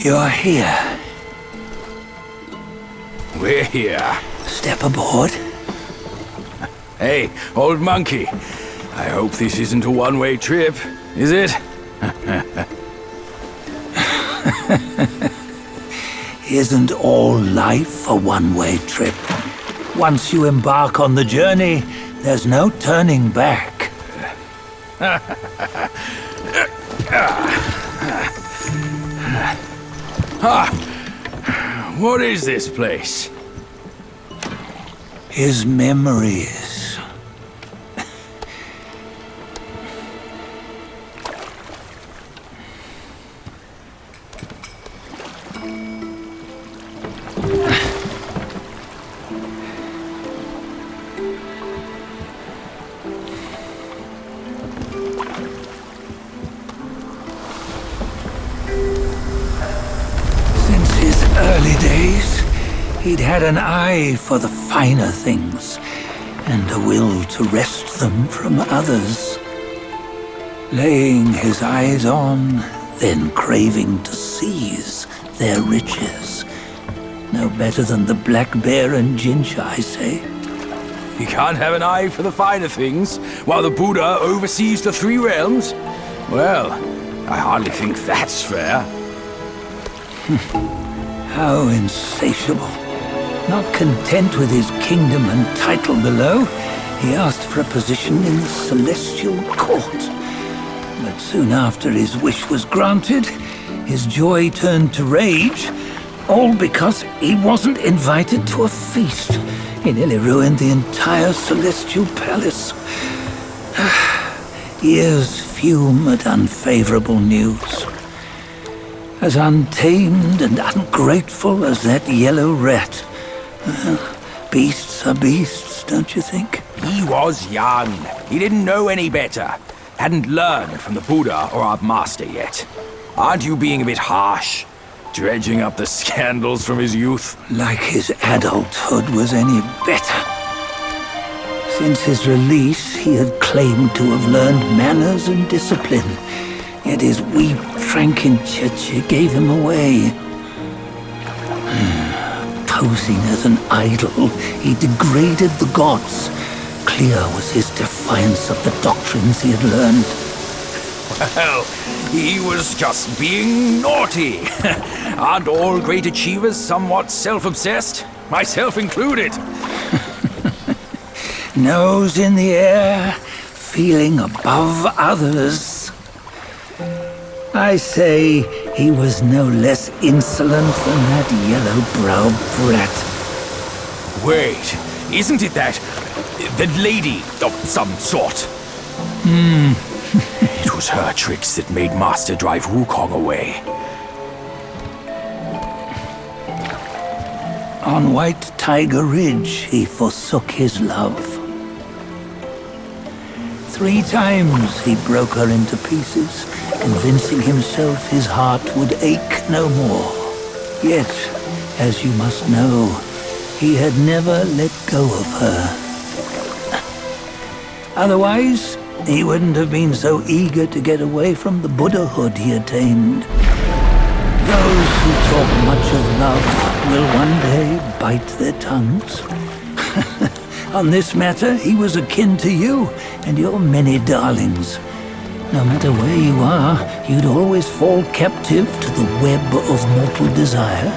You're here. We're here. Step aboard. Hey, old monkey. I hope this isn't a one-way trip, is it? Isn't all life a one-way trip? Once you embark on the journey, there's no turning back. What is this place? His memories. Since his early days, he'd had an eye for the finer things, and a will to wrest them from others. Laying his eyes on, then craving to seize their riches. No better than the black bear and Jinja, I say. You can't have an eye for the finer things, while the Buddha oversees the three realms? Well, I hardly think that's fair. How insatiable. Not content with his kingdom and title below, he asked for a position in the Celestial Court. But soon after his wish was granted, his joy turned to rage, all because he wasn't invited to a feast. He nearly ruined the entire Celestial Palace. Ears fume at unfavorable news. As untamed and ungrateful as that yellow rat. Beasts are beasts, don't you think? He was young. He didn't know any better. Hadn't learned from the Buddha or our master yet. Aren't you being a bit harsh? Dredging up the scandals from his youth? Like his adulthood was any better. Since his release, he had claimed to have learned manners and discipline. Yet his weak Frankenchurch gave him away. Posing as an idol, he degraded the gods. Clear was his defiance of the doctrines he had learned. Well, he was just being naughty. Aren't all great achievers somewhat self-obsessed? Myself included. Nose in the air, feeling above others. I say he was no less insolent than that yellow-browed brat. Wait, isn't it that lady of some sort? It was her tricks that made Master drive Wukong away. On White Tiger Ridge, he forsook his love. 3 times he broke her into pieces, convincing himself his heart would ache no more. Yet, as you must know, he had never let go of her. Otherwise, he wouldn't have been so eager to get away from the Buddhahood he attained. Those who talk much of love will one day bite their tongues. On this matter, he was akin to you and your many darlings. No matter where you are, you'd always fall captive to the web of mortal desire.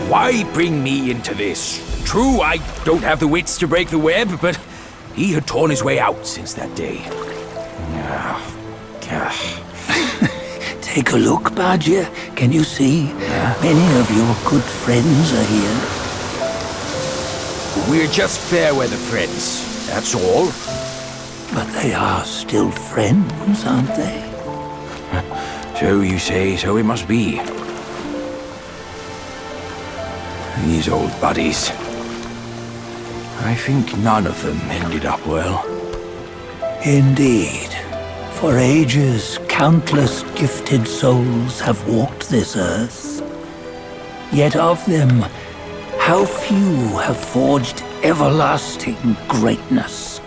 Why bring me into this? True, I don't have the wits to break the web, but he had torn his way out since that day. Take a look, Bajia. Can you see? Many of your good friends are here. We're just fair-weather friends, that's all. But they are still friends, aren't they? So you say, so it must be. These old buddies. I think none of them ended up well. Indeed. For ages, countless gifted souls have walked this earth. Yet of them, how few have forged everlasting greatness?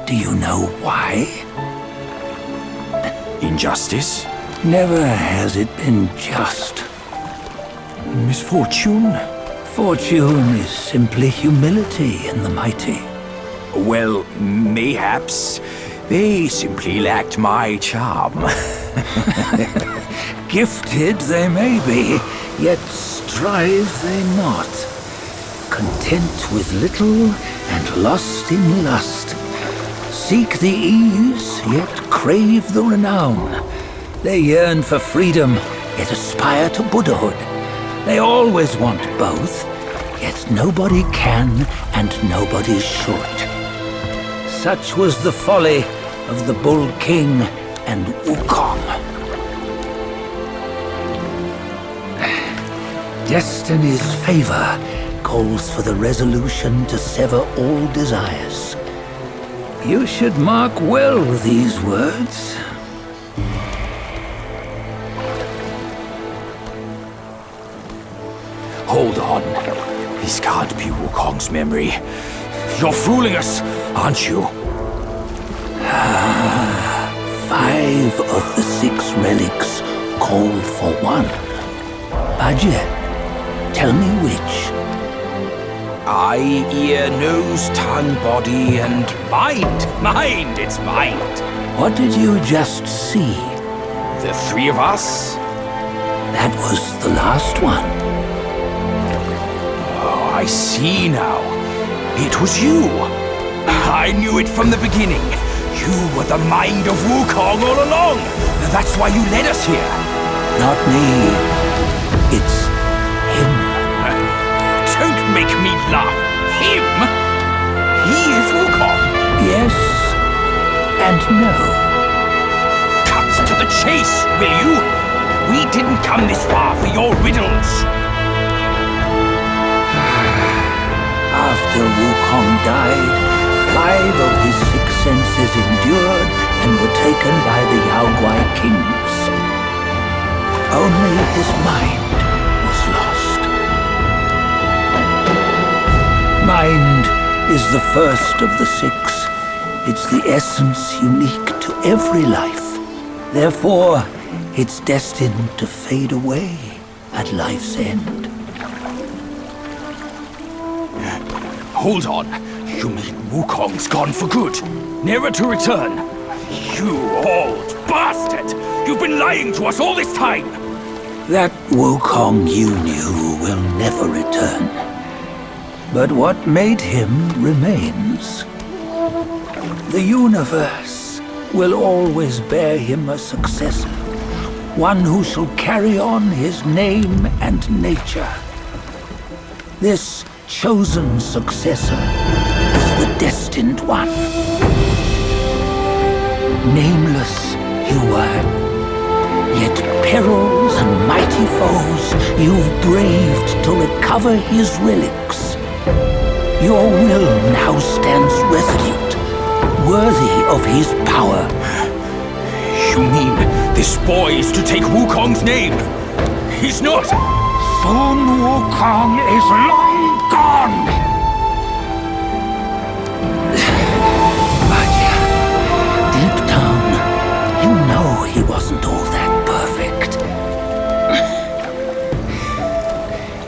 Do you know why? Injustice? Never has it been just. Misfortune? Fortune is simply humility in the mighty. Well, mayhaps they simply lacked my charm. Gifted they may be, yet strive they not. Content with little and lost in lust. Seek the ease, yet crave the renown. They yearn for freedom, yet aspire to Buddhahood. They always want both, yet nobody can and nobody should. Such was the folly of the Bull King and Wukong. Destiny's favor calls for the resolution to sever all desires. You should mark well these words. Hold on. This can't be Wukong's memory. You're fooling us, aren't you? 5 of the 6 relics call for one. Bajie, tell me which. Eye, ear, nose, tongue, body, and mind. Mind, it's mind. What did you just see? The 3 of us? That was the last one. Oh, I see now. It was you. I knew it from the beginning. You were the mind of Wukong all along. That's why you led us here. Not me. It's him. Don't make me laugh. Him? He is Wukong. Yes and no. Cut to the chase, will you? We didn't come this far for your riddles. After Wukong died, 5 of his 6 senses endured and were taken by the Yaoguai kings. Only his mind was lost. Mind is the first of the 6. It's the essence unique to every life. Therefore, it's destined to fade away at life's end. Hold on. You mean Wukong's gone for good? Never to return? You old bastard! You've been lying to us all this time! That Wukong you knew will never return. But what made him remains. The universe will always bear him a successor. One who shall carry on his name and nature. This chosen successor is the destined one. Nameless you were, yet perils and mighty foes you've braved to recover his relics. Your will now stands resolute, worthy of his power. You mean this boy is to take Wukong's name? He's not! Sun Wukong is long gone! Bajie, deep down, you know he wasn't all that perfect.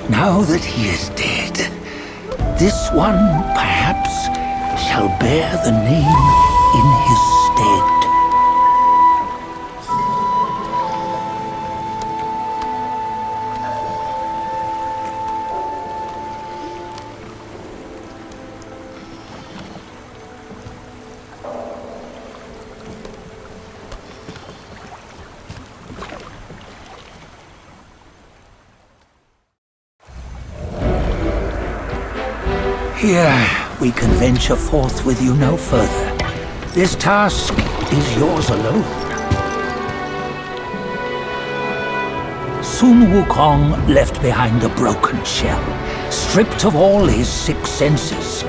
Now that he is dead, this one, perhaps, shall bear the name in his stead. Here, we can venture forth with you no further. This task is yours alone. Sun Wukong left behind a broken shell, stripped of all his 6 senses.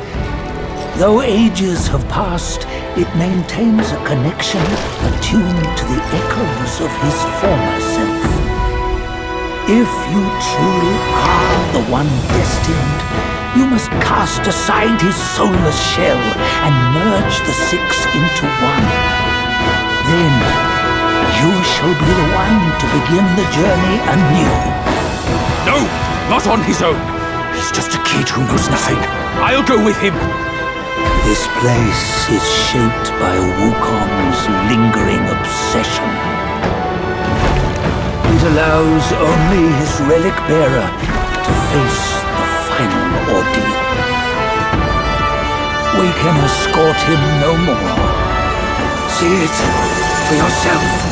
Though ages have passed, it maintains a connection attuned to the echoes of his former self. If you truly are the one destined, you must cast aside his soulless shell and merge the 6 into one. Then you shall be the one to begin the journey anew. No, not on his own. He's just a kid who knows nothing. I'll go with him. This place is shaped by Wukong's lingering obsession. It allows only his relic bearer to face the final ordeal. We can escort him no more. See it for yourself.